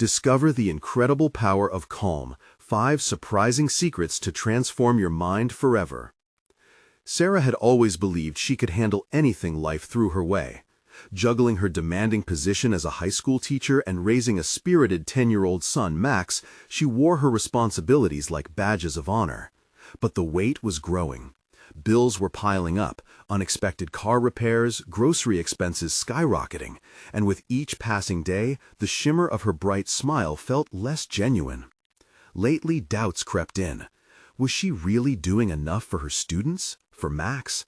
Discover the incredible power of calm, 5 surprising secrets to transform your mind forever. Sarah had always believed she could handle anything life threw her way. Juggling her demanding position as a high school teacher and raising a spirited 10-year-old son, Max, she wore her responsibilities like badges of honor. But the weight was growing. Bills were piling up, unexpected car repairs, grocery expenses skyrocketing, and with each passing day, the shimmer of her bright smile felt less genuine. Lately, doubts crept in. Was she really doing enough for her students? For Max?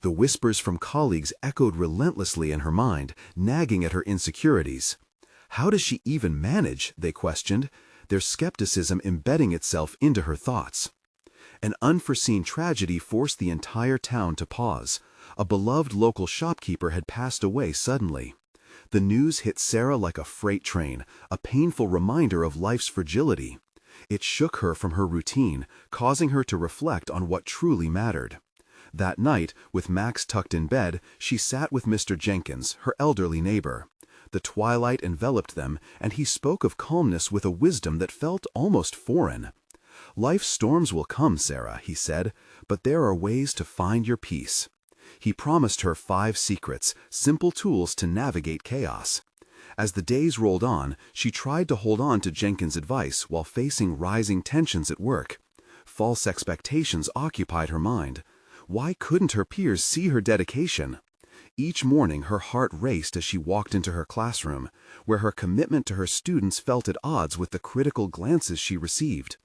The whispers from colleagues echoed relentlessly in her mind, nagging at her insecurities. How does she even manage? They questioned, their skepticism embedding itself into her thoughts. An unforeseen tragedy forced the entire town to pause. A beloved local shopkeeper had passed away suddenly. The news hit Sarah like a freight train, a painful reminder of life's fragility. It shook her from her routine, causing her to reflect on what truly mattered. That night, with Max tucked in bed, she sat with Mr. Jenkins, her elderly neighbor. The twilight enveloped them, and he spoke of calmness with a wisdom that felt almost foreign. "Life's storms will come, Sarah," he said, "but there are ways to find your peace." He promised her 5 secrets, simple tools to navigate chaos. As the days rolled on, she tried to hold on to Jenkins' advice while facing rising tensions at work. False expectations occupied her mind. Why couldn't her peers see her dedication? Each morning her heart raced as she walked into her classroom, where her commitment to her students felt at odds with the critical glances she received.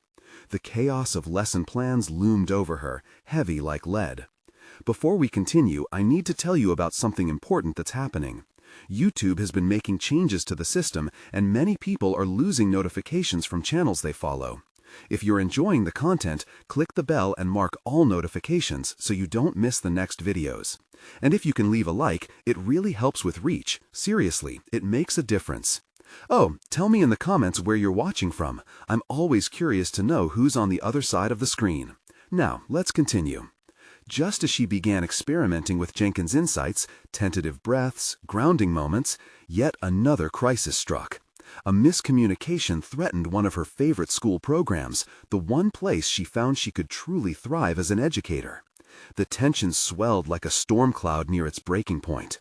The chaos of lesson plans loomed over her, heavy like lead. Before we continue, I need to tell you about something important that's happening. YouTube has been making changes to the system, and many people are losing notifications from channels they follow. If you're enjoying the content, click the bell and mark all notifications so you don't miss the next videos. And if you can leave a like, it really helps with reach. Seriously, it makes a difference. Oh, tell me in the comments where you're watching from. I'm always curious to know who's on the other side of the screen. Now, let's continue. Just as she began experimenting with Jenkins' insights, tentative breaths, grounding moments, yet another crisis struck. A miscommunication threatened one of her favorite school programs, the one place she found she could truly thrive as an educator. The tension swelled like a storm cloud near its breaking point.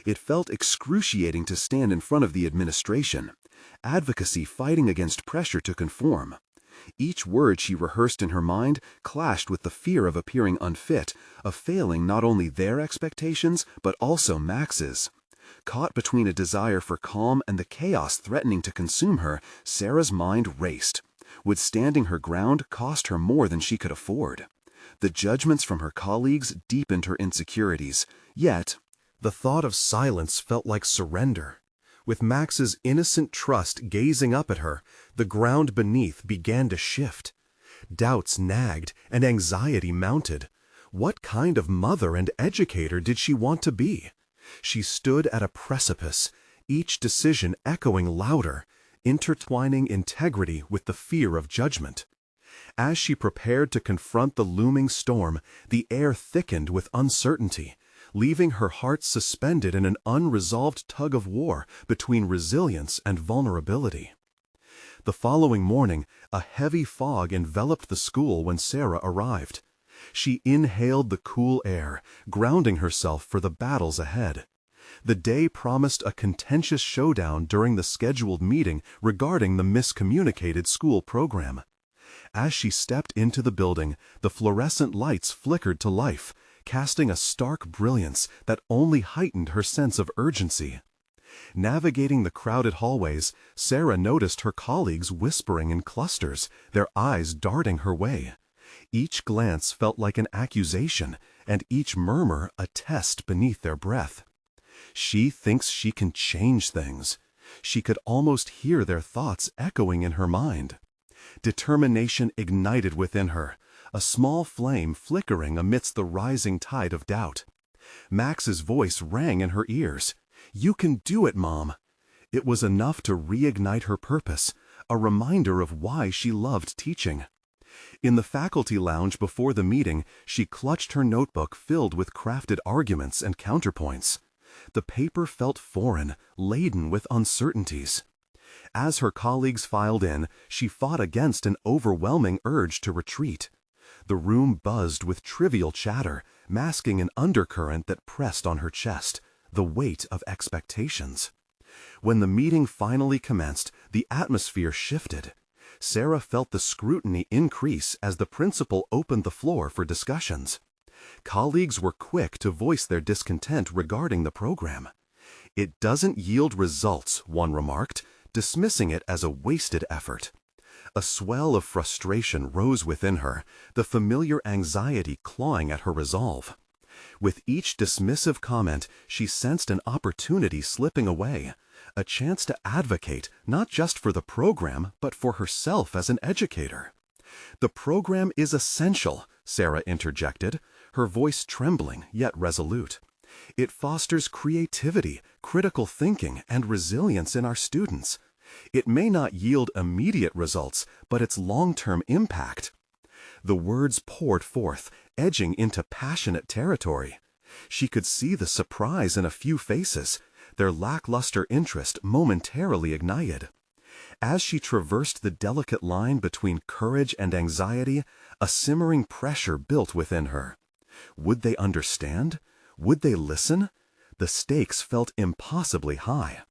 It felt excruciating to stand in front of the administration, advocacy fighting against pressure to conform. Each word she rehearsed in her mind clashed with the fear of appearing unfit, of failing not only their expectations, but also Max's. Caught between a desire for calm and the chaos threatening to consume her, Sarah's mind raced. Would standing her ground cost her more than she could afford? The judgments from her colleagues deepened her insecurities, yet the thought of silence felt like surrender. With Max's innocent trust gazing up at her, the ground beneath began to shift. Doubts nagged and anxiety mounted. What kind of mother and educator did she want to be? She stood at a precipice, each decision echoing louder, intertwining integrity with the fear of judgment. As she prepared to confront the looming storm, the air thickened with uncertainty, leaving her heart suspended in an unresolved tug-of-war between resilience and vulnerability. The following morning, a heavy fog enveloped the school when Sarah arrived. She inhaled the cool air, grounding herself for the battles ahead. The day promised a contentious showdown during the scheduled meeting regarding the miscommunicated school program. As she stepped into the building, the fluorescent lights flickered to life, casting a stark brilliance that only heightened her sense of urgency. Navigating the crowded hallways, Sarah noticed her colleagues whispering in clusters, their eyes darting her way. Each glance felt like an accusation, and each murmur a test beneath their breath. She thinks she can change things. She could almost hear their thoughts echoing in her mind. Determination ignited within her, a small flame flickering amidst the rising tide of doubt. Max's voice rang in her ears. "You can do it, Mom." It was enough to reignite her purpose, a reminder of why she loved teaching. In the faculty lounge before the meeting, she clutched her notebook filled with crafted arguments and counterpoints. The paper felt foreign, laden with uncertainties. As her colleagues filed in, she fought against an overwhelming urge to retreat. The room buzzed with trivial chatter, masking an undercurrent that pressed on her chest, the weight of expectations. When the meeting finally commenced, the atmosphere shifted. Sarah felt the scrutiny increase as the principal opened the floor for discussions. Colleagues were quick to voice their discontent regarding the program. "It doesn't yield results," one remarked, dismissing it as a wasted effort. A swell of frustration rose within her, the familiar anxiety clawing at her resolve. With each dismissive comment, she sensed an opportunity slipping away, a chance to advocate not just for the program, but for herself as an educator. "The program is essential," Sarah interjected, her voice trembling yet resolute. "It fosters creativity, critical thinking, and resilience in our students. It may not yield immediate results, but its long-term impact." The words poured forth, edging into passionate territory. She could see the surprise in a few faces, their lackluster interest momentarily ignited. As she traversed the delicate line between courage and anxiety, a simmering pressure built within her. Would they understand? Would they listen? The stakes felt impossibly high.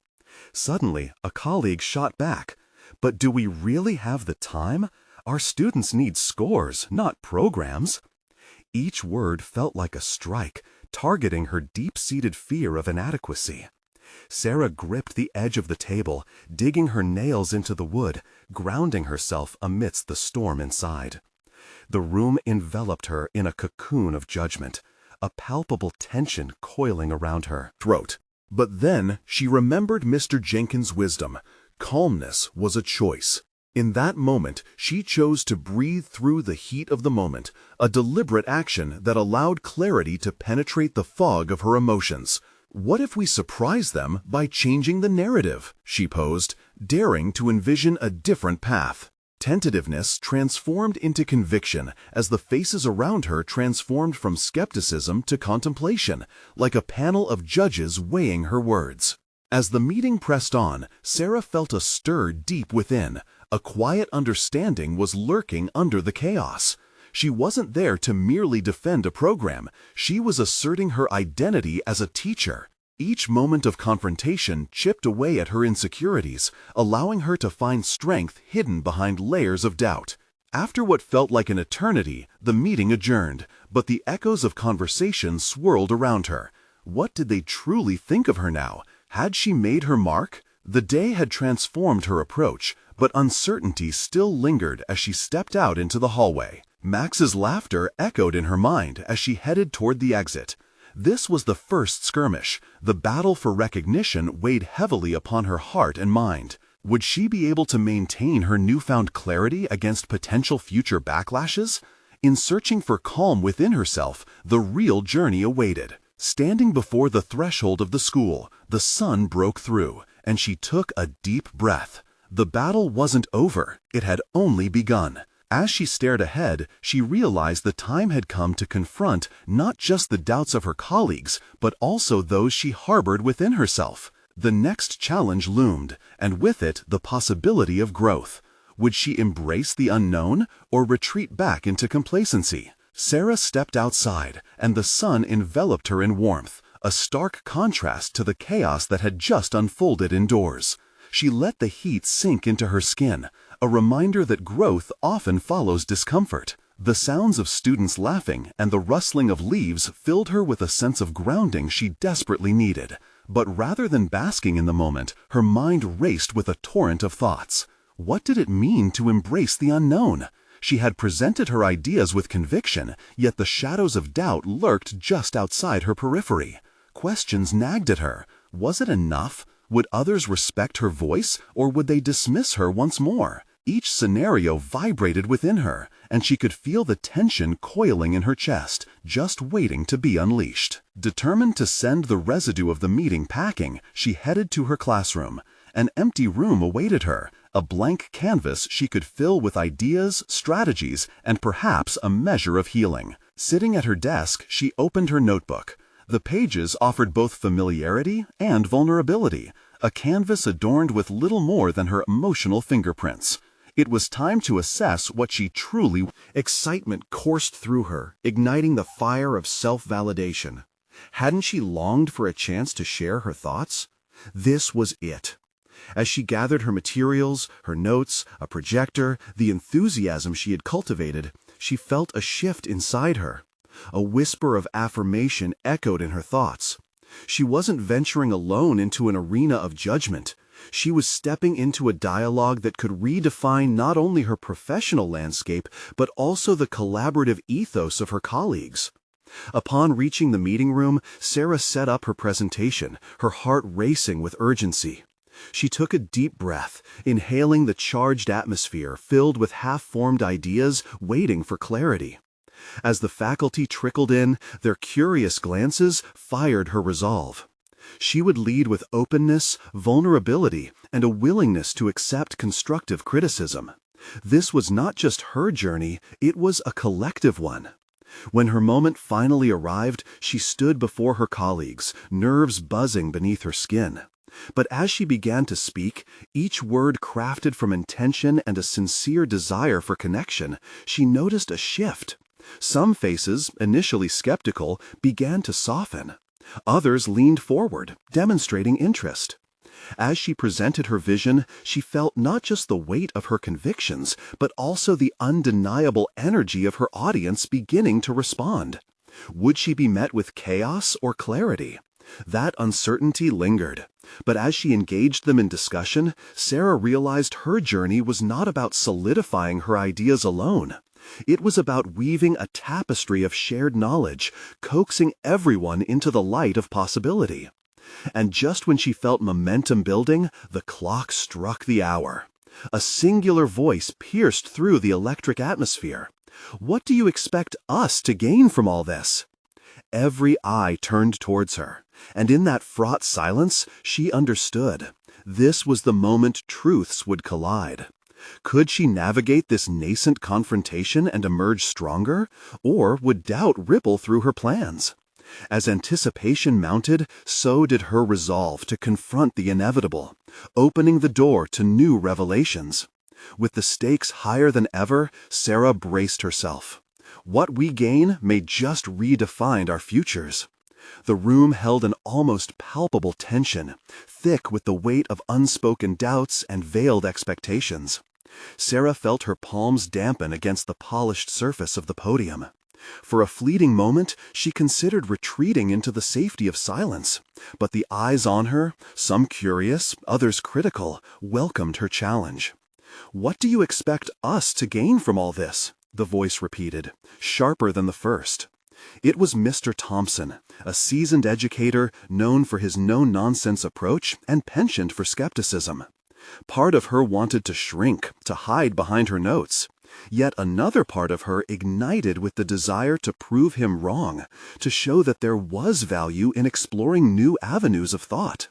Suddenly, a colleague shot back. "But do we really have the time? Our students need scores, not programs." Each word felt like a strike, targeting her deep-seated fear of inadequacy. Sarah gripped the edge of the table, digging her nails into the wood, grounding herself amidst the storm inside. The room enveloped her in a cocoon of judgment, a palpable tension coiling around her throat. But then she remembered Mr. Jenkins' wisdom. Calmness was a choice. In that moment, she chose to breathe through the heat of the moment, a deliberate action that allowed clarity to penetrate the fog of her emotions. "What if we surprise them by changing the narrative?" she posed, daring to envision a different path. Tentativeness transformed into conviction as the faces around her transformed from skepticism to contemplation, like a panel of judges weighing her words. As the meeting pressed on, Sarah felt a stir deep within. A quiet understanding was lurking under the chaos. She wasn't there to merely defend a program. She was asserting her identity as a teacher. Each moment of confrontation chipped away at her insecurities, allowing her to find strength hidden behind layers of doubt. After what felt like an eternity, the meeting adjourned, but the echoes of conversation swirled around her. What did they truly think of her now? Had she made her mark? The day had transformed her approach, but uncertainty still lingered as she stepped out into the hallway. Max's laughter echoed in her mind as she headed toward the exit. This was the first skirmish. The battle for recognition weighed heavily upon her heart and mind. Would she be able to maintain her newfound clarity against potential future backlashes? In searching for calm within herself, the real journey awaited. Standing before the threshold of the school, the sun broke through, and she took a deep breath. The battle wasn't over, it had only begun. As she stared ahead, she realized the time had come to confront not just the doubts of her colleagues, but also those she harbored within herself. The next challenge loomed, and with it the possibility of growth. Would she embrace the unknown or retreat back into complacency? Sarah stepped outside, and the sun enveloped her in warmth, a stark contrast to the chaos that had just unfolded indoors. She let the heat sink into her skin, a reminder that growth often follows discomfort. The sounds of students laughing and the rustling of leaves filled her with a sense of grounding she desperately needed. But rather than basking in the moment, her mind raced with a torrent of thoughts. What did it mean to embrace the unknown? She had presented her ideas with conviction, yet the shadows of doubt lurked just outside her periphery. Questions nagged at her. Was it enough? Would others respect her voice, or would they dismiss her once more? Each scenario vibrated within her, and she could feel the tension coiling in her chest, just waiting to be unleashed. Determined to send the residue of the meeting packing, she headed to her classroom. An empty room awaited her, a blank canvas she could fill with ideas, strategies, and perhaps a measure of healing. Sitting at her desk, she opened her notebook. The pages offered both familiarity and vulnerability, a canvas adorned with little more than her emotional fingerprints. It was time to assess what she truly. Excitement coursed through her, igniting the fire of self-validation. Hadn't she longed for a chance to share her thoughts? This was it. As she gathered her materials, her notes, a projector, the enthusiasm she had cultivated, she felt a shift inside her. A whisper of affirmation echoed in her thoughts. She wasn't venturing alone into an arena of judgment. She was stepping into a dialogue that could redefine not only her professional landscape, but also the collaborative ethos of her colleagues. Upon reaching the meeting room, Sarah set up her presentation, her heart racing with urgency. She took a deep breath, inhaling the charged atmosphere filled with half-formed ideas waiting for clarity. As the faculty trickled in, their curious glances fired her resolve. She would lead with openness, vulnerability, and a willingness to accept constructive criticism. This was not just her journey, it was a collective one. When her moment finally arrived, she stood before her colleagues, nerves buzzing beneath her skin. But as she began to speak, each word crafted from intention and a sincere desire for connection, she noticed a shift. Some faces, initially skeptical, began to soften. Others leaned forward, demonstrating interest. As she presented her vision, she felt not just the weight of her convictions, but also the undeniable energy of her audience beginning to respond. Would she be met with chaos or clarity? That uncertainty lingered. But as she engaged them in discussion, Sarah realized her journey was not about solidifying her ideas alone. It was about weaving a tapestry of shared knowledge, coaxing everyone into the light of possibility. And just when she felt momentum building, the clock struck the hour. A singular voice pierced through the electric atmosphere. "What do you expect us to gain from all this?" Every eye turned towards her, and in that fraught silence, she understood. This was the moment truths would collide. Could she navigate this nascent confrontation and emerge stronger, or would doubt ripple through her plans? As anticipation mounted, so did her resolve to confront the inevitable, opening the door to new revelations. With the stakes higher than ever, Sarah braced herself. What we gain may just redefine our futures. The room held an almost palpable tension, thick with the weight of unspoken doubts and veiled expectations. Sarah felt her palms dampen against the polished surface of the podium. For a fleeting moment, she considered retreating into the safety of silence, but the eyes on her, some curious, others critical, welcomed her challenge. "What do you expect us to gain from all this?" the voice repeated, sharper than the first. It was Mr. Thompson, a seasoned educator known for his no-nonsense approach and penchant for skepticism. Part of her wanted to shrink, to hide behind her notes. Yet another part of her ignited with the desire to prove him wrong, to show that there was value in exploring new avenues of thought.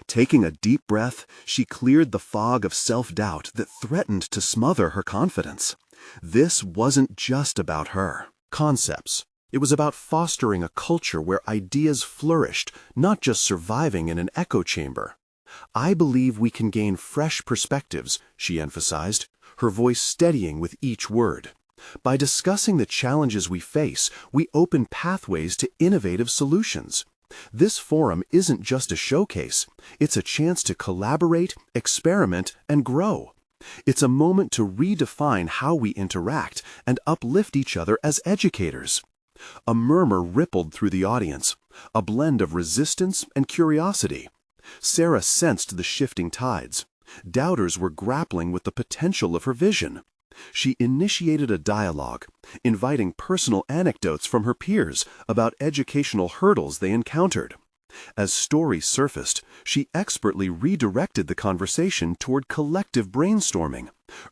Taking a deep breath, she cleared the fog of self-doubt that threatened to smother her confidence. This wasn't just about her. Concepts. It was about fostering a culture where ideas flourished, not just surviving in an echo chamber. "I believe we can gain fresh perspectives," she emphasized, her voice steadying with each word. "By discussing the challenges we face, we open pathways to innovative solutions. This forum isn't just a showcase, it's a chance to collaborate, experiment, and grow. It's a moment to redefine how we interact and uplift each other as educators." A murmur rippled through the audience, a blend of resistance and curiosity. Sarah sensed the shifting tides. Doubters were grappling with the potential of her vision. She initiated a dialogue, inviting personal anecdotes from her peers about educational hurdles they encountered. As stories surfaced, she expertly redirected the conversation toward collective brainstorming,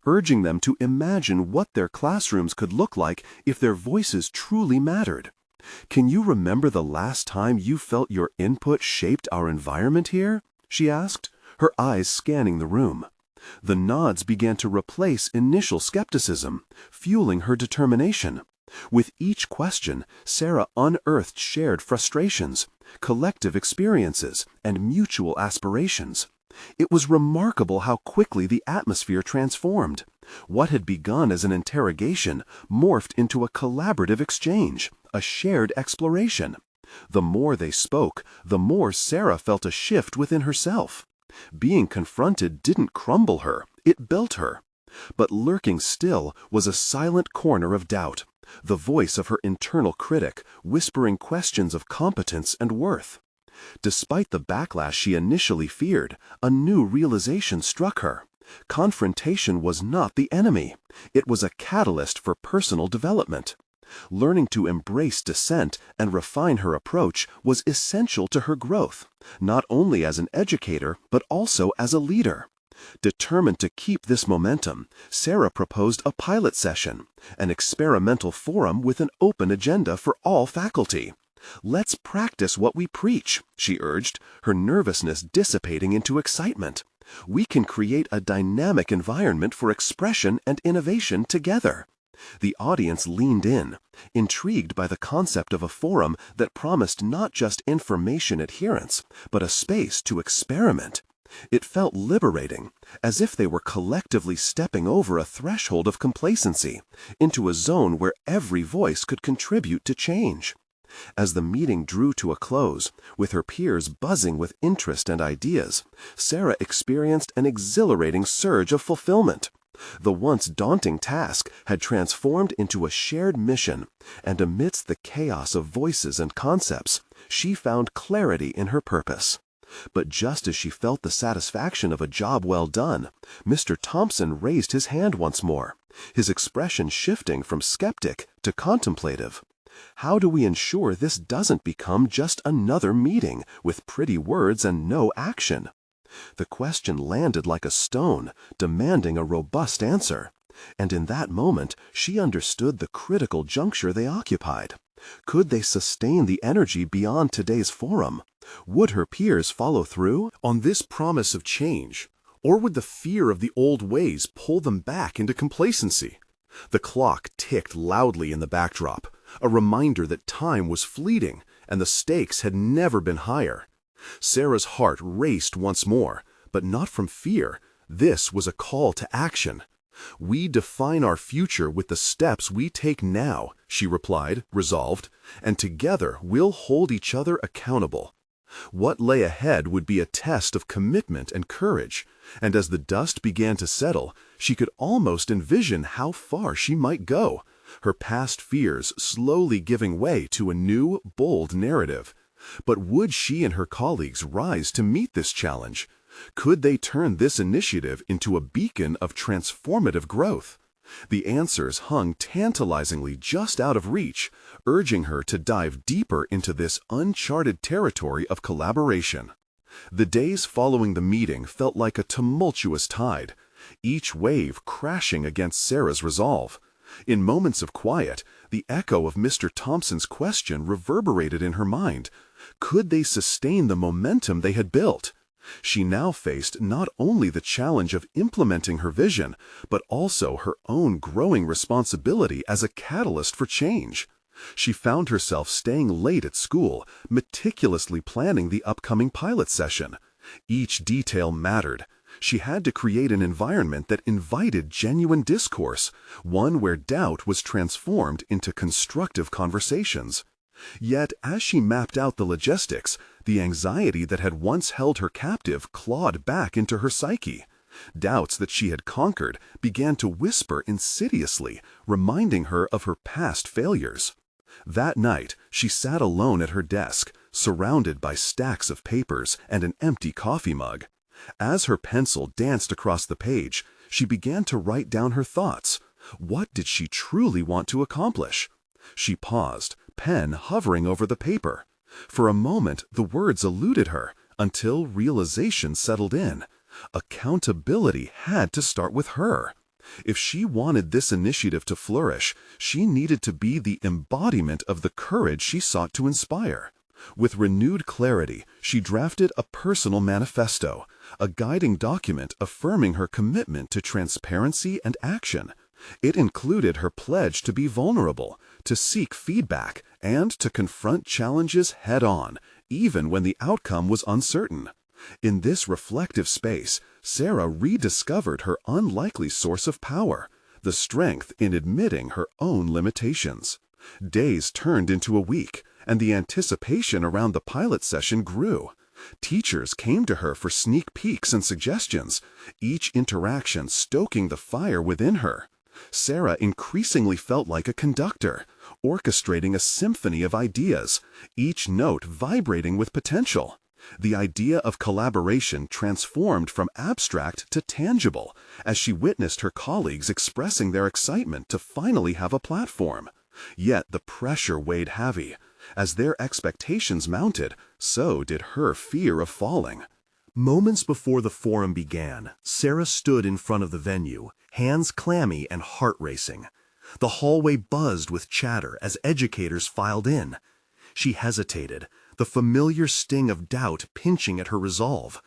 urging them to imagine what their classrooms could look like if their voices truly mattered. "Can you remember the last time you felt your input shaped our environment here?" she asked, her eyes scanning the room. The nods began to replace initial skepticism, fueling her determination. With each question, Sarah unearthed shared frustrations, collective experiences, and mutual aspirations. It was remarkable how quickly the atmosphere transformed. What had begun as an interrogation morphed into a collaborative exchange, a shared exploration. The more they spoke, the more Sarah felt a shift within herself. Being confronted didn't crumble her, it built her. But lurking still was a silent corner of doubt, the voice of her internal critic, whispering questions of competence and worth. Despite the backlash she initially feared, a new realization struck her. Confrontation was not the enemy. It was a catalyst for personal development. Learning to embrace dissent and refine her approach was essential to her growth, not only as an educator, but also as a leader. Determined to keep this momentum, Sarah proposed a pilot session, an experimental forum with an open agenda for all faculty. "Let's practice what we preach," she urged, her nervousness dissipating into excitement. "We can create a dynamic environment for expression and innovation together." The audience leaned in, intrigued by the concept of a forum that promised not just information adherence, but a space to experiment. It felt liberating, as if they were collectively stepping over a threshold of complacency, into a zone where every voice could contribute to change. As the meeting drew to a close, with her peers buzzing with interest and ideas, Sarah experienced an exhilarating surge of fulfillment. The once daunting task had transformed into a shared mission, and amidst the chaos of voices and concepts, she found clarity in her purpose. But just as she felt the satisfaction of a job well done, Mr. Thompson raised his hand once more, his expression shifting from skeptic to contemplative. "How do we ensure this doesn't become just another meeting with pretty words and no action?" The question landed like a stone, demanding a robust answer. And in that moment, she understood the critical juncture they occupied. Could they sustain the energy beyond today's forum? Would her peers follow through on this promise of change, or would the fear of the old ways pull them back into complacency? The clock ticked loudly in the backdrop, a reminder that time was fleeting and the stakes had never been higher. Sarah's heart raced once more, but not from fear. This was a call to action. "We define our future with the steps we take now," she replied, resolved, "and together we'll hold each other accountable." What lay ahead would be a test of commitment and courage, and as the dust began to settle, she could almost envision how far she might go, her past fears slowly giving way to a new, bold narrative. But would she and her colleagues rise to meet this challenge? Could they turn this initiative into a beacon of transformative growth? The answers hung tantalizingly just out of reach, urging her to dive deeper into this uncharted territory of collaboration. The days following the meeting felt like a tumultuous tide, each wave crashing against Sarah's resolve. In moments of quiet, the echo of Mr. Thompson's question reverberated in her mind. Could they sustain the momentum they had built? She now faced not only the challenge of implementing her vision, but also her own growing responsibility as a catalyst for change. She found herself staying late at school, meticulously planning the upcoming pilot session. Each detail mattered. She had to create an environment that invited genuine discourse, one where doubt was transformed into constructive conversations. Yet, as she mapped out the logistics, the anxiety that had once held her captive clawed back into her psyche. Doubts that she had conquered began to whisper insidiously, reminding her of her past failures. That night, she sat alone at her desk, surrounded by stacks of papers and an empty coffee mug. As her pencil danced across the page, she began to write down her thoughts. What did she truly want to accomplish? She paused, pen hovering over the paper. For a moment, the words eluded her, until realization settled in. Accountability had to start with her. If she wanted this initiative to flourish, she needed to be the embodiment of the courage she sought to inspire. With renewed clarity, she drafted a personal manifesto, a guiding document affirming her commitment to transparency and action. It included her pledge to be vulnerable, to seek feedback, and to confront challenges head-on, even when the outcome was uncertain. In this reflective space, Sarah rediscovered her unlikely source of power, the strength in admitting her own limitations. Days turned into a week, and the anticipation around the pilot session grew. Teachers came to her for sneak peeks and suggestions, each interaction stoking the fire within her. Sarah increasingly felt like a conductor, orchestrating a symphony of ideas, each note vibrating with potential. The idea of collaboration transformed from abstract to tangible as she witnessed her colleagues expressing their excitement to finally have a platform. Yet the pressure weighed heavy. As their expectations mounted, so did her fear of falling. Moments before the forum began, Sarah stood in front of the venue, hands clammy and heart racing. The hallway buzzed with chatter as educators filed in. She hesitated, the familiar sting of doubt pinching at her resolve.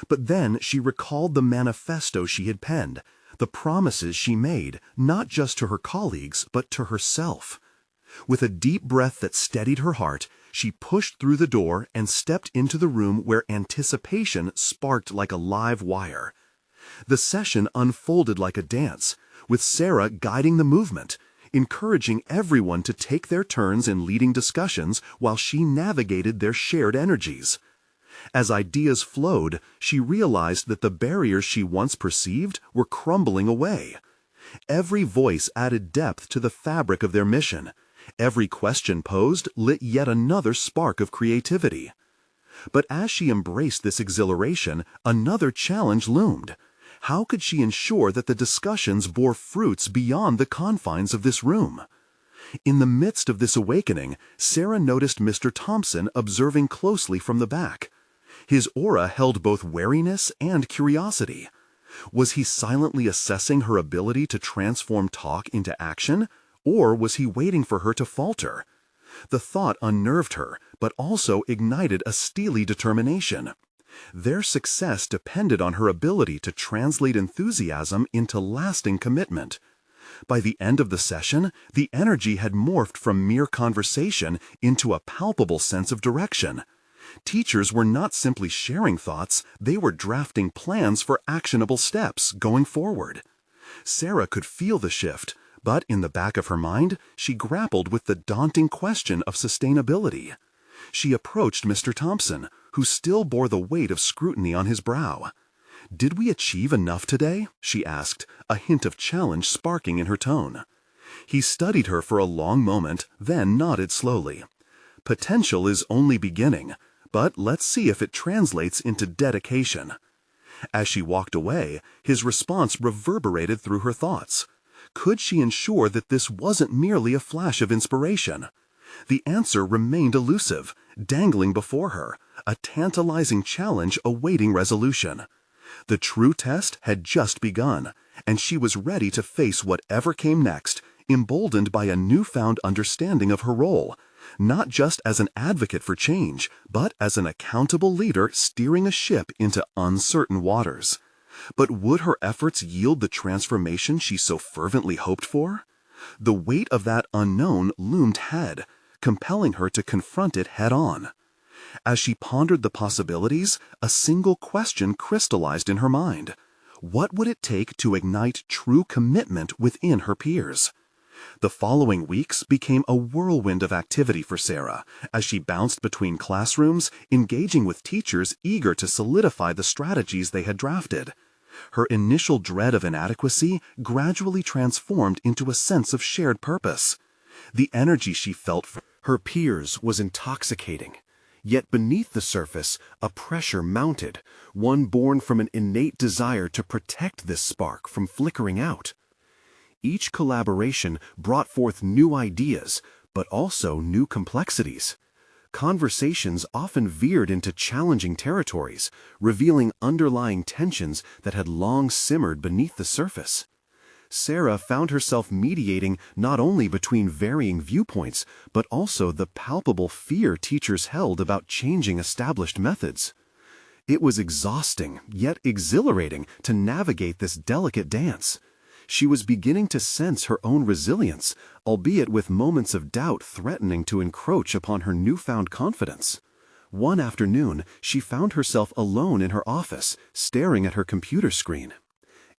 But then she recalled the manifesto she had penned, the promises she made, not just to her colleagues, but to herself. With a deep breath that steadied her heart, she pushed through the door and stepped into the room where anticipation sparked like a live wire. The session unfolded like a dance, with Sarah guiding the movement, encouraging everyone to take their turns in leading discussions while she navigated their shared energies. As ideas flowed, she realized that the barriers she once perceived were crumbling away. Every voice added depth to the fabric of their mission. Every question posed lit yet another spark of creativity. But as she embraced this exhilaration, another challenge loomed. How could she ensure that the discussions bore fruits beyond the confines of this room? In the midst of this awakening, Sarah noticed Mr. Thompson observing closely from the back. His aura held both wariness and curiosity. Was he silently assessing her ability to transform talk into action, or was he waiting for her to falter? The thought unnerved her, but also ignited a steely determination. Their success depended on her ability to translate enthusiasm into lasting commitment. By the end of the session, the energy had morphed from mere conversation into a palpable sense of direction. Teachers were not simply sharing thoughts, they were drafting plans for actionable steps going forward. Sarah could feel the shift, but in the back of her mind, she grappled with the daunting question of sustainability. She approached Mr. Thompson, who still bore the weight of scrutiny on his brow. "Did we achieve enough today?" she asked, a hint of challenge sparking in her tone. He studied her for a long moment, then nodded slowly. "Potential is only beginning, but let's see if it translates into dedication." As she walked away, his response reverberated through her thoughts. Could she ensure that this wasn't merely a flash of inspiration? The answer remained elusive, dangling before her, a tantalizing challenge awaiting resolution. The true test had just begun, and she was ready to face whatever came next, emboldened by a newfound understanding of her role, not just as an advocate for change, but as an accountable leader steering a ship into uncertain waters. But would her efforts yield the transformation she so fervently hoped for? The weight of that unknown loomed ahead, compelling her to confront it head-on. As she pondered the possibilities, a single question crystallized in her mind. What would it take to ignite true commitment within her peers? The following weeks became a whirlwind of activity for Sarah, as she bounced between classrooms, engaging with teachers eager to solidify the strategies they had drafted. Her initial dread of inadequacy gradually transformed into a sense of shared purpose. The energy she felt for her peers was intoxicating. Yet beneath the surface, a pressure mounted, one born from an innate desire to protect this spark from flickering out. Each collaboration brought forth new ideas, but also new complexities. Conversations often veered into challenging territories, revealing underlying tensions that had long simmered beneath the surface. Sarah found herself mediating not only between varying viewpoints, but also the palpable fear teachers held about changing established methods. It was exhausting, yet exhilarating, to navigate this delicate dance. She was beginning to sense her own resilience, albeit with moments of doubt threatening to encroach upon her newfound confidence. One afternoon, she found herself alone in her office, staring at her computer screen.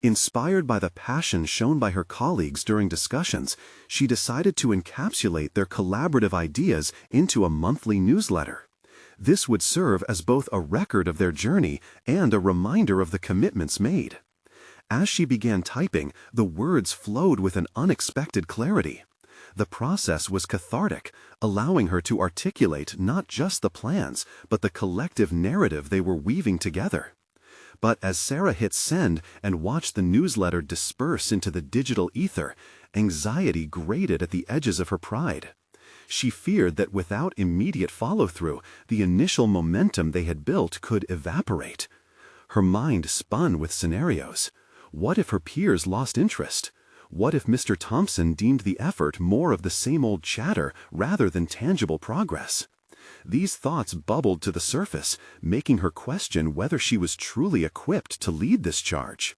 Inspired by the passion shown by her colleagues during discussions, she decided to encapsulate their collaborative ideas into a monthly newsletter. This would serve as both a record of their journey and a reminder of the commitments made. As she began typing, the words flowed with an unexpected clarity. The process was cathartic, allowing her to articulate not just the plans, but the collective narrative they were weaving together. But as Sarah hit send and watched the newsletter disperse into the digital ether, anxiety grated at the edges of her pride. She feared that without immediate follow-through, the initial momentum they had built could evaporate. Her mind spun with scenarios. What if her peers lost interest? What if Mr. Thompson deemed the effort more of the same old chatter rather than tangible progress? These thoughts bubbled to the surface, making her question whether she was truly equipped to lead this charge.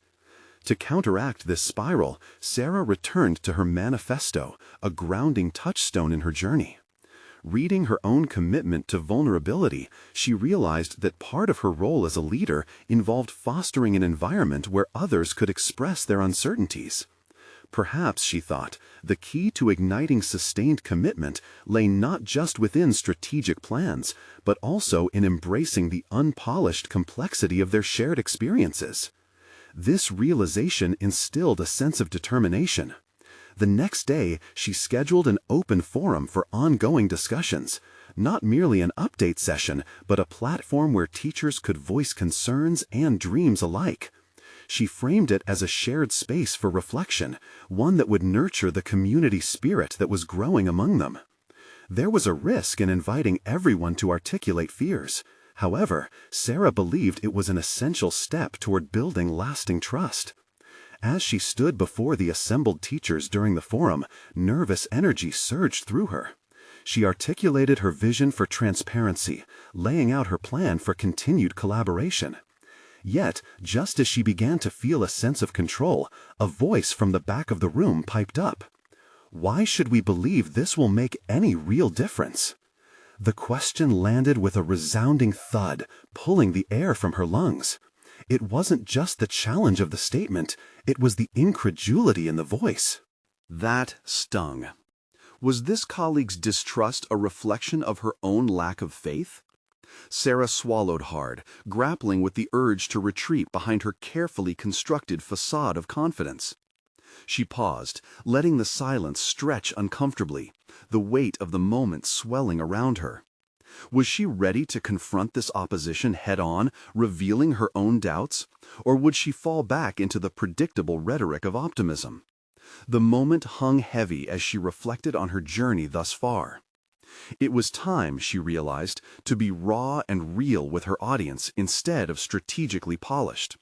To counteract this spiral, Sarah returned to her manifesto, a grounding touchstone in her journey. Reading her own commitment to vulnerability, she realized that part of her role as a leader involved fostering an environment where others could express their uncertainties. Perhaps, she thought, the key to igniting sustained commitment lay not just within strategic plans, but also in embracing the unpolished complexity of their shared experiences. This realization instilled a sense of determination. The next day, she scheduled an open forum for ongoing discussions, not merely an update session, but a platform where teachers could voice concerns and dreams alike. She framed it as a shared space for reflection, one that would nurture the community spirit that was growing among them. There was a risk in inviting everyone to articulate fears. However, Sarah believed it was an essential step toward building lasting trust. As she stood before the assembled teachers during the forum, nervous energy surged through her. She articulated her vision for transparency, laying out her plan for continued collaboration. Yet, just as she began to feel a sense of control, a voice from the back of the room piped up. "Why should we believe this will make any real difference?" The question landed with a resounding thud, pulling the air from her lungs. It wasn't just the challenge of the statement, it was the incredulity in the voice. That stung. Was this colleague's distrust a reflection of her own lack of faith? Sarah swallowed hard, grappling with the urge to retreat behind her carefully constructed facade of confidence. She paused, letting the silence stretch uncomfortably, the weight of the moment swelling around her. Was she ready to confront this opposition head-on, revealing her own doubts? Or would she fall back into the predictable rhetoric of optimism? The moment hung heavy as she reflected on her journey thus far. It was time, she realized, to be raw and real with her audience instead of strategically polished.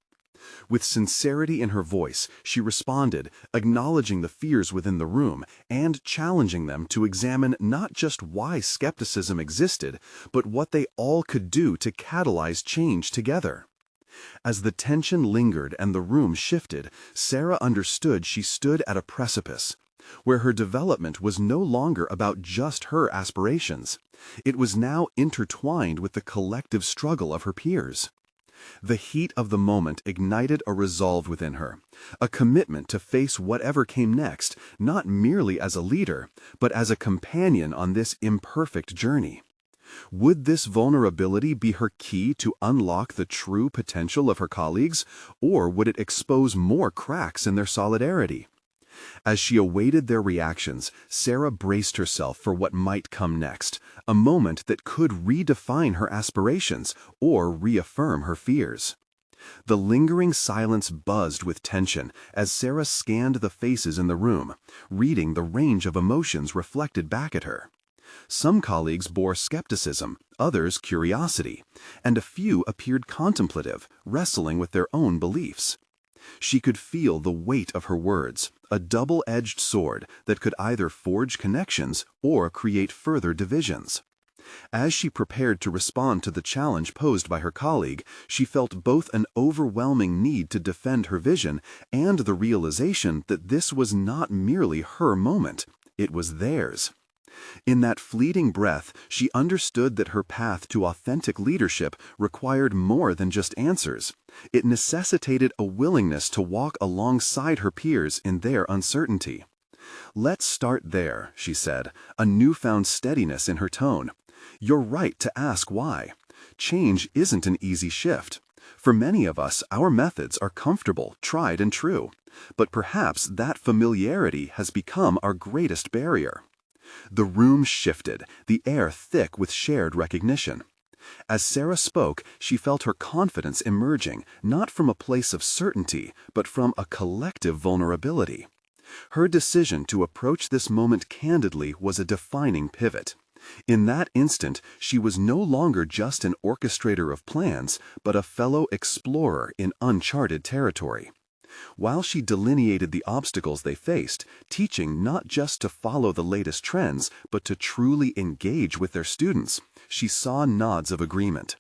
With sincerity in her voice, she responded, acknowledging the fears within the room and challenging them to examine not just why skepticism existed, but what they all could do to catalyze change together. As the tension lingered and the room shifted, Sarah understood she stood at a precipice, where her development was no longer about just her aspirations. It was now intertwined with the collective struggle of her peers. The heat of the moment ignited a resolve within her, a commitment to face whatever came next, not merely as a leader, but as a companion on this imperfect journey. Would this vulnerability be her key to unlock the true potential of her colleagues, or would it expose more cracks in their solidarity? As she awaited their reactions, Sarah braced herself for what might come next, a moment that could redefine her aspirations or reaffirm her fears. The lingering silence buzzed with tension as Sarah scanned the faces in the room, reading the range of emotions reflected back at her. Some colleagues bore skepticism, others curiosity, and a few appeared contemplative, wrestling with their own beliefs. She could feel the weight of her words, a double-edged sword that could either forge connections or create further divisions. As she prepared to respond to the challenge posed by her colleague, she felt both an overwhelming need to defend her vision and the realization that this was not merely her moment, it was theirs. In that fleeting breath, she understood that her path to authentic leadership required more than just answers. It necessitated a willingness to walk alongside her peers in their uncertainty. "Let's start there," she said, a newfound steadiness in her tone. "You're right to ask why. Change isn't an easy shift. For many of us, our methods are comfortable, tried and true. But perhaps that familiarity has become our greatest barrier." The room shifted, the air thick with shared recognition. As Sarah spoke, she felt her confidence emerging, not from a place of certainty, but from a collective vulnerability. Her decision to approach this moment candidly was a defining pivot. In that instant, she was no longer just an orchestrator of plans, but a fellow explorer in uncharted territory. While she delineated the obstacles they faced, teaching not just to follow the latest trends, but to truly engage with their students, she saw nods of agreement.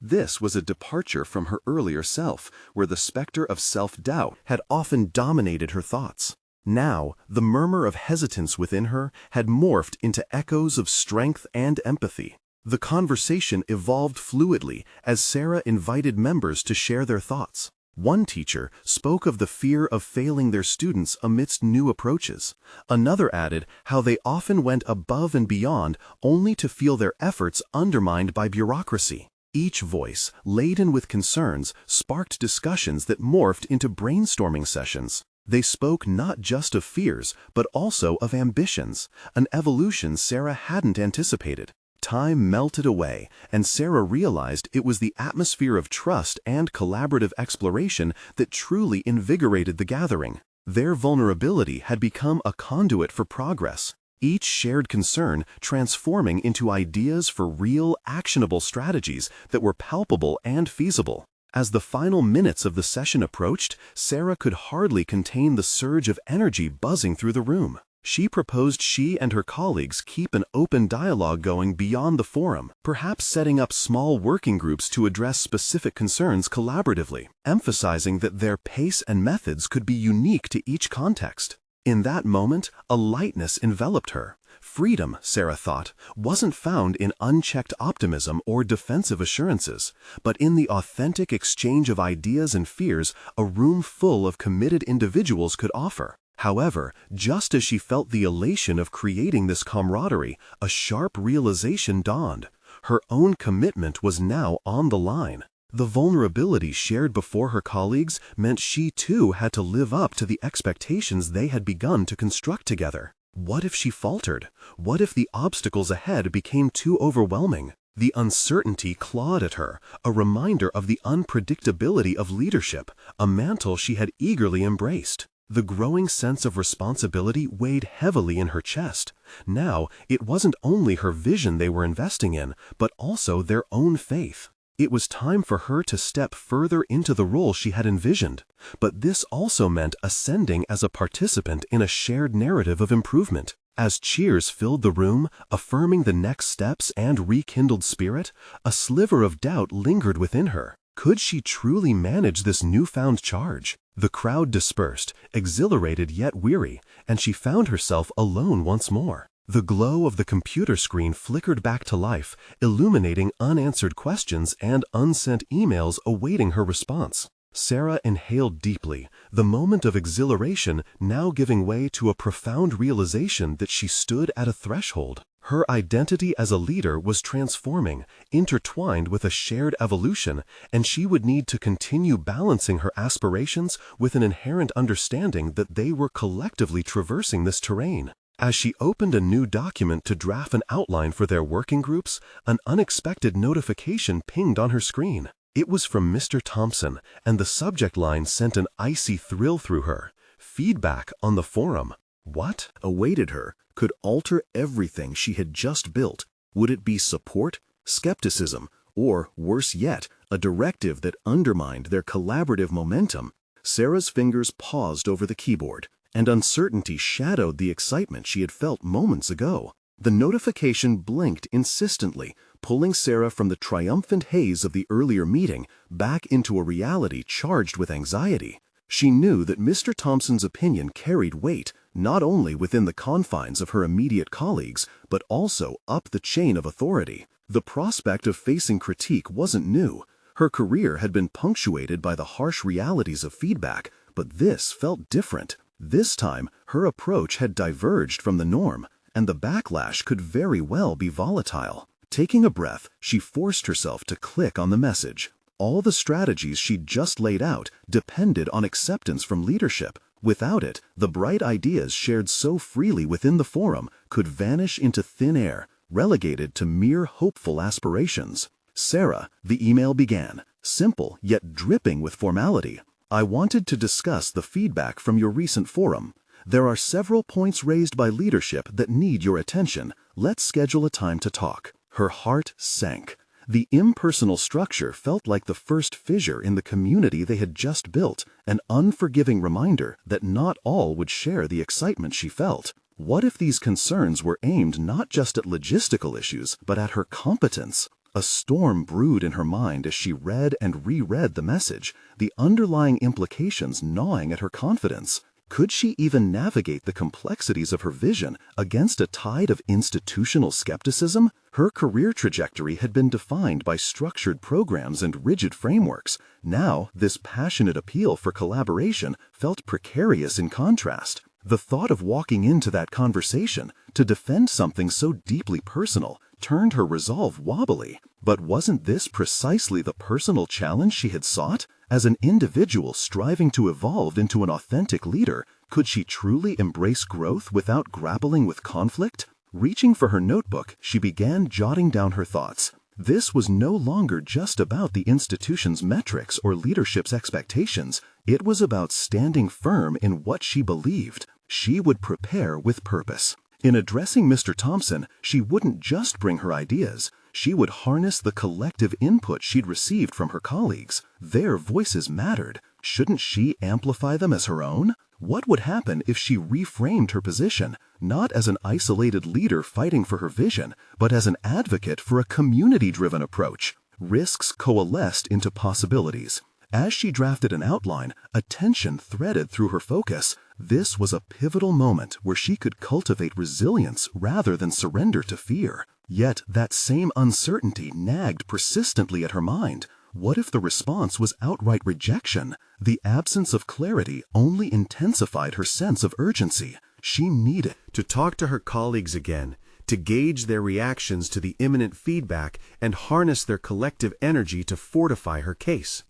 This was a departure from her earlier self, where the specter of self-doubt Had often dominated her thoughts. Now, the murmur of hesitance within her had morphed into echoes of strength and empathy. The conversation evolved fluidly as Sarah invited members to share their thoughts. One teacher spoke of the fear of failing their students amidst new approaches. Another added how they often went above and beyond only to feel their efforts undermined by bureaucracy. Each voice, laden with concerns, sparked discussions that morphed into brainstorming sessions. They spoke not just of fears, but also of ambitions, an evolution Sarah hadn't anticipated. Time melted away, and Sarah realized it was the atmosphere of trust and collaborative exploration that truly invigorated the gathering. Their vulnerability had become a conduit for progress, each shared concern transforming into ideas for real, actionable strategies that were palpable and feasible. As the final minutes of the session approached, Sarah could hardly contain the surge of energy buzzing through the room. She proposed she and her colleagues keep an open dialogue going beyond the forum, perhaps setting up small working groups to address specific concerns collaboratively, emphasizing that their pace and methods could be unique to each context. In that moment, a lightness enveloped her. Freedom, Sarah thought, wasn't found in unchecked optimism or defensive assurances, but in the authentic exchange of ideas and fears a room full of committed individuals could offer. However, just as she felt the elation of creating this camaraderie, a sharp realization dawned. Her own commitment was now on the line. The vulnerability shared before her colleagues meant she too had to live up to the expectations they had begun to construct together. What if she faltered? What if the obstacles ahead became too overwhelming? The uncertainty clawed at her, a reminder of the unpredictability of leadership, a mantle she had eagerly embraced. The growing sense of responsibility weighed heavily in her chest. Now, it wasn't only her vision they were investing in, but also their own faith. It was time for her to step further into the role she had envisioned, but this also meant ascending as a participant in a shared narrative of improvement. As cheers filled the room, affirming the next steps and rekindled spirit, a sliver of doubt lingered within her. Could she truly manage this newfound charge? The crowd dispersed, exhilarated yet weary, and she found herself alone once more. The glow of the computer screen flickered back to life, illuminating unanswered questions and unsent emails awaiting her response. Sarah inhaled deeply, the moment of exhilaration now giving way to a profound realization that she stood at a threshold. Her identity as a leader was transforming, intertwined with a shared evolution, and she would need to continue balancing her aspirations with an inherent understanding that they were collectively traversing this terrain. As she opened a new document to draft an outline for their working groups, an unexpected notification pinged on her screen. It was from Mr. Thompson, and the subject line sent an icy thrill through her. Feedback on the forum. What awaited her could alter everything she had just built. Would it be support, skepticism, or, worse yet, a directive that undermined their collaborative momentum? Sarah's fingers paused over the keyboard, and uncertainty shadowed the excitement she had felt moments ago. The notification blinked insistently, pulling Sarah from the triumphant haze of the earlier meeting back into a reality charged with anxiety. She knew that Mr. Thompson's opinion carried weight, not only within the confines of her immediate colleagues, but also up the chain of authority. The prospect of facing critique wasn't new. Her career had been punctuated by the harsh realities of feedback, but this felt different. This time, her approach had diverged from the norm, and the backlash could very well be volatile. Taking a breath, she forced herself to click on the message. All the strategies she'd just laid out depended on acceptance from leadership. Without it, the bright ideas shared so freely within the forum could vanish into thin air, relegated to mere hopeful aspirations. Sarah, the email began, simple yet dripping with formality. I wanted to discuss the feedback from your recent forum. There are several points raised by leadership that need your attention. Let's schedule a time to talk. Her heart sank. The impersonal structure felt like the first fissure in the community they had just built, an unforgiving reminder that not all would share the excitement she felt. What if these concerns were aimed not just at logistical issues, but at her competence? A storm brewed in her mind as she read and reread the message, the underlying implications gnawing at her confidence. Could she even navigate the complexities of her vision against a tide of institutional skepticism? Her career trajectory had been defined by structured programs and rigid frameworks. Now, this passionate appeal for collaboration felt precarious in contrast. The thought of walking into that conversation to defend something so deeply personal turned her resolve wobbly. But wasn't this precisely the personal challenge she had sought? As an individual striving to evolve into an authentic leader, could she truly embrace growth without grappling with conflict? Reaching for her notebook, she began jotting down her thoughts. This was no longer just about the institution's metrics or leadership's expectations. It was about standing firm in what she believed. She would prepare with purpose. In addressing Mr. Thompson, she wouldn't just bring her ideas. She would harness the collective input she'd received from her colleagues. Their voices mattered. Shouldn't she amplify them as her own? What would happen if she reframed her position, not as an isolated leader fighting for her vision, but as an advocate for a community-driven approach? Risks coalesced into possibilities. As she drafted an outline, a tension threaded through her focus. This was a pivotal moment where she could cultivate resilience rather than surrender to fear. Yet that same uncertainty nagged persistently at her mind. What if the response was outright rejection? The absence of clarity only intensified her sense of urgency. She needed to talk to her colleagues again, to gauge their reactions to the imminent feedback and harness their collective energy to fortify her case.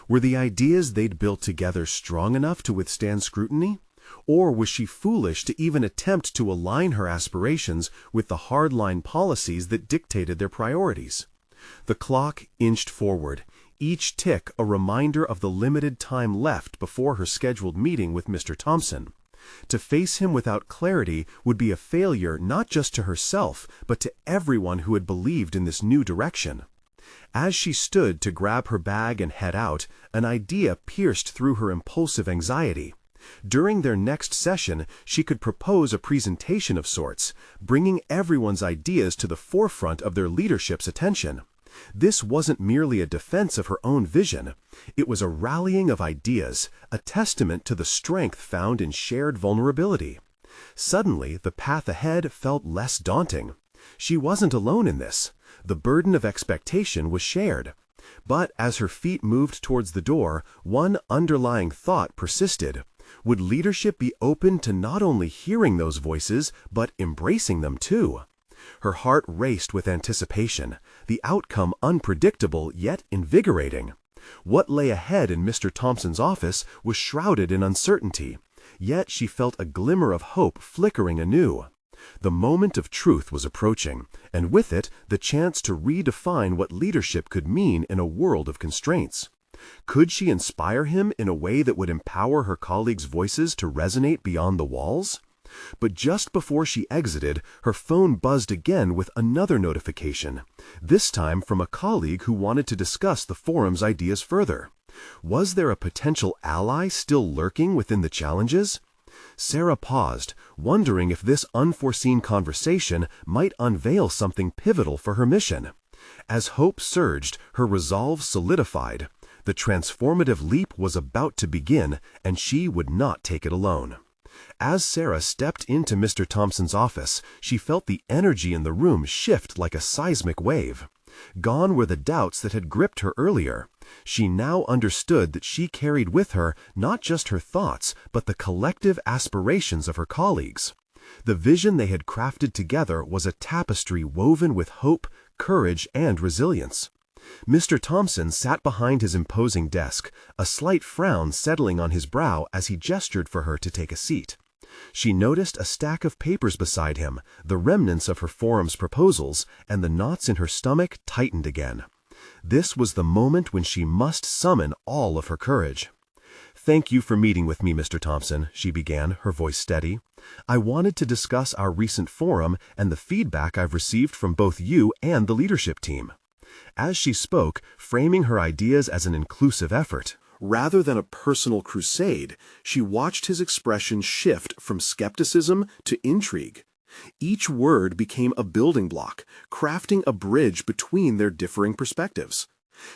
Were the ideas they'd built together strong enough to withstand scrutiny? Or was she foolish to even attempt to align her aspirations with the hardline policies that dictated their priorities? The clock inched forward, each tick a reminder of the limited time left before her scheduled meeting with Mr. Thompson. To face him without clarity would be a failure not just to herself, but to everyone who had believed in this new direction. As she stood to grab her bag and head out, an idea pierced through her impulsive anxiety. During their next session, she could propose a presentation of sorts, bringing everyone's ideas to the forefront of their leadership's attention. This wasn't merely a defense of her own vision. It was a rallying of ideas, a testament to the strength found in shared vulnerability. Suddenly, the path ahead felt less daunting. She wasn't alone in this. The burden of expectation was shared. But as her feet moved towards the door, one underlying thought persisted. Would leadership be open to not only hearing those voices, but embracing them too? Her heart raced with anticipation, the outcome unpredictable yet invigorating. What lay ahead in Mr. Thompson's office was shrouded in uncertainty, yet she felt a glimmer of hope flickering anew. The moment of truth was approaching, and with it, the chance to redefine what leadership could mean in a world of constraints. Could she inspire him in a way that would empower her colleagues' voices to resonate beyond the walls? But just before she exited, her phone buzzed again with another notification, this time from a colleague who wanted to discuss the forum's ideas further. Was there a potential ally still lurking within the challenges? Sarah paused, wondering if this unforeseen conversation might unveil something pivotal for her mission. As hope surged, her resolve solidified. The transformative leap was about to begin, and she would not take it alone. As Sarah stepped into Mr. Thompson's office, she felt the energy in the room shift like a seismic wave. Gone were the doubts that had gripped her earlier. She now understood that she carried with her not just her thoughts, but the collective aspirations of her colleagues. The vision they had crafted together was a tapestry woven with hope, courage, and resilience. Mr. Thompson sat behind his imposing desk, a slight frown settling on his brow as he gestured for her to take a seat. She noticed a stack of papers beside him, the remnants of her forum's proposals, and the knots in her stomach tightened again. This was the moment when she must summon all of her courage. "Thank you for meeting with me, Mr. Thompson," she began, her voice steady. "I wanted to discuss our recent forum and the feedback I've received from both you and the leadership team." As she spoke, framing her ideas as an inclusive effort. Rather than a personal crusade, she watched his expression shift from skepticism to intrigue. Each word became a building block, crafting a bridge between their differing perspectives.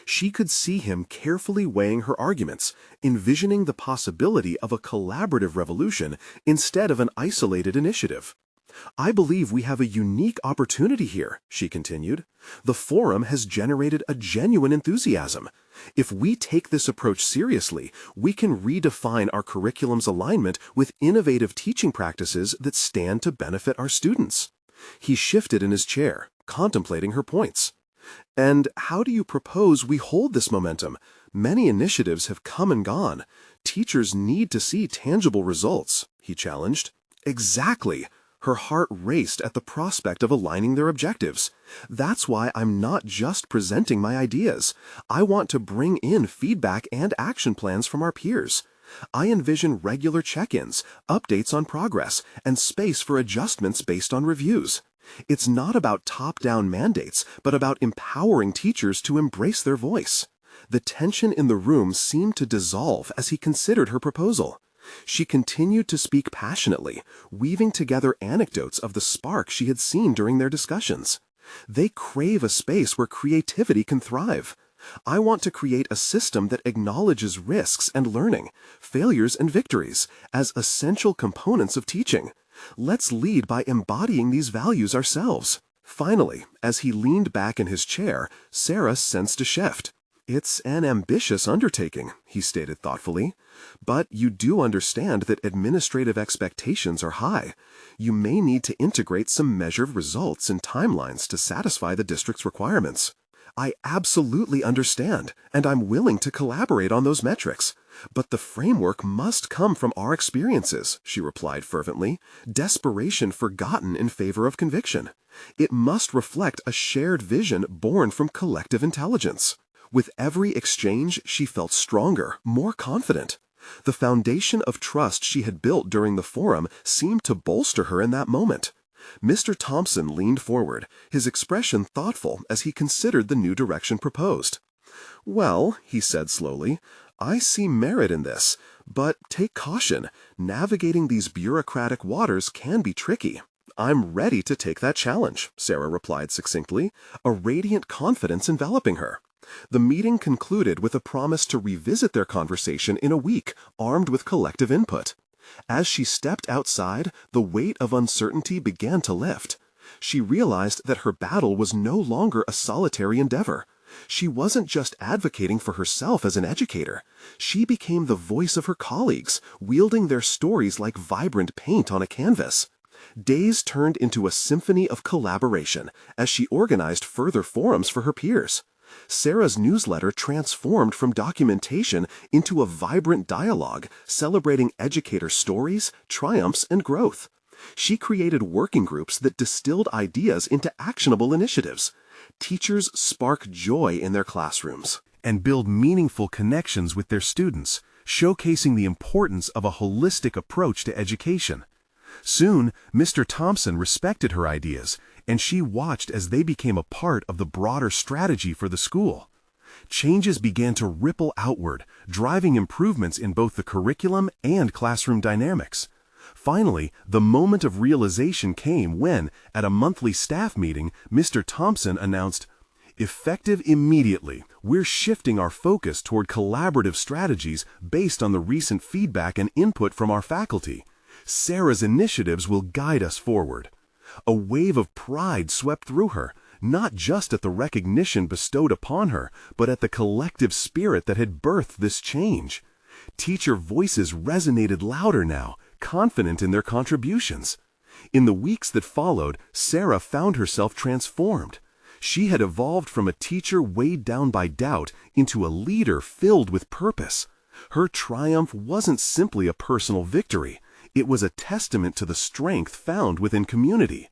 She could see him carefully weighing her arguments, envisioning the possibility of a collaborative revolution instead of an isolated initiative. "I believe we have a unique opportunity here," she continued. "The forum has generated a genuine enthusiasm. If we take this approach seriously, we can redefine our curriculum's alignment with innovative teaching practices that stand to benefit our students." He shifted in his chair, contemplating her points. "And how do you propose we hold this momentum? Many initiatives have come and gone. Teachers need to see tangible results," he challenged. "Exactly." Her heart raced at the prospect of aligning their objectives. "That's why I'm not just presenting my ideas. I want to bring in feedback and action plans from our peers. I envision regular check-ins, updates on progress, and space for adjustments based on reviews. It's not about top-down mandates, but about empowering teachers to embrace their voice." The tension in the room seemed to dissolve as he considered her proposal. She continued to speak passionately, weaving together anecdotes of the spark she had seen during their discussions. "They crave a space where creativity can thrive. I want to create a system that acknowledges risks and learning, failures and victories, as essential components of teaching. Let's lead by embodying these values ourselves." Finally, as he leaned back in his chair, Sarah sensed a shift. "It's an ambitious undertaking," he stated thoughtfully. "But you do understand that administrative expectations are high. You may need to integrate some measured results and timelines to satisfy the district's requirements." "I absolutely understand, and I'm willing to collaborate on those metrics. But the framework must come from our experiences," she replied fervently, desperation forgotten in favor of conviction. "It must reflect a shared vision born from collective intelligence." With every exchange, she felt stronger, more confident. The foundation of trust she had built during the forum seemed to bolster her in that moment. Mr. Thompson leaned forward, his expression thoughtful as he considered the new direction proposed. "Well," he said slowly, "I see merit in this, but take caution. Navigating these bureaucratic waters can be tricky." "I'm ready to take that challenge," Sarah replied succinctly, a radiant confidence enveloping her. The meeting concluded with a promise to revisit their conversation in a week, armed with collective input. As she stepped outside, the weight of uncertainty began to lift. She realized that her battle was no longer a solitary endeavor. She wasn't just advocating for herself as an educator. She became the voice of her colleagues, wielding their stories like vibrant paint on a canvas. Days turned into a symphony of collaboration as she organized further forums for her peers. Sarah's newsletter transformed from documentation into a vibrant dialogue, celebrating educator stories, triumphs, and growth. She created working groups that distilled ideas into actionable initiatives. Teachers spark joy in their classrooms and build meaningful connections with their students, showcasing the importance of a holistic approach to education. Soon, Mr. Thompson respected her ideas, and she watched as they became a part of the broader strategy for the school. Changes began to ripple outward, driving improvements in both the curriculum and classroom dynamics. Finally, the moment of realization came when, at a monthly staff meeting, Mr. Thompson announced, "Effective immediately, we're shifting our focus toward collaborative strategies based on the recent feedback and input from our faculty. Sarah's initiatives will guide us forward." A wave of pride swept through her, not just at the recognition bestowed upon her, but at the collective spirit that had birthed this change. Teacher voices resonated louder now, confident in their contributions. In the weeks that followed, Sarah found herself transformed. She had evolved from a teacher weighed down by doubt into a leader filled with purpose. Her triumph wasn't simply a personal victory. It was a testament to the strength found within community.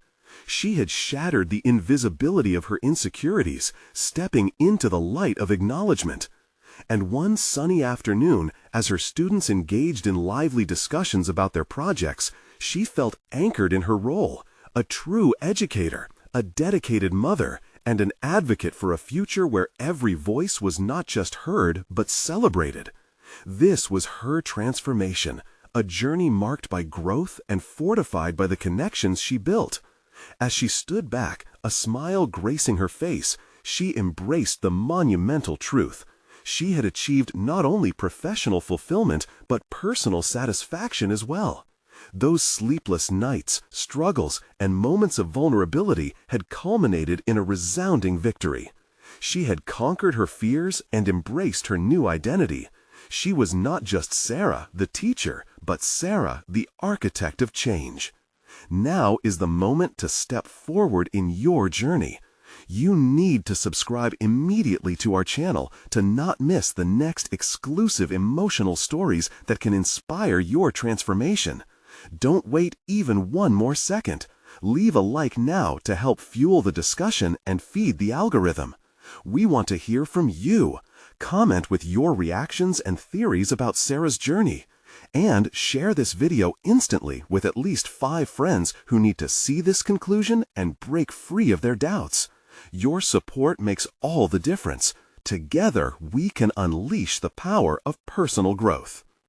She had shattered the invisibility of her insecurities, stepping into the light of acknowledgement. And one sunny afternoon, as her students engaged in lively discussions about their projects, she felt anchored in her role, a true educator, a dedicated mother, and an advocate for a future where every voice was not just heard, but celebrated. This was her transformation, a journey marked by growth and fortified by the connections she built. As she stood back, a smile gracing her face, she embraced the monumental truth. She had achieved not only professional fulfillment, but personal satisfaction as well. Those sleepless nights, struggles, and moments of vulnerability had culminated in a resounding victory. She had conquered her fears and embraced her new identity. She was not just Sarah, the teacher, but Sarah, the architect of change. Now is the moment to step forward in your journey. You need to subscribe immediately to our channel to not miss the next exclusive emotional stories that can inspire your transformation. Don't wait even one more second. Leave a like now to help fuel the discussion and feed the algorithm. We want to hear from you. Comment with your reactions and theories about Sarah's journey. And share this video instantly with at least 5 friends who need to see this conclusion and break free of their doubts. Your support makes all the difference. Together, we can unleash the power of personal growth.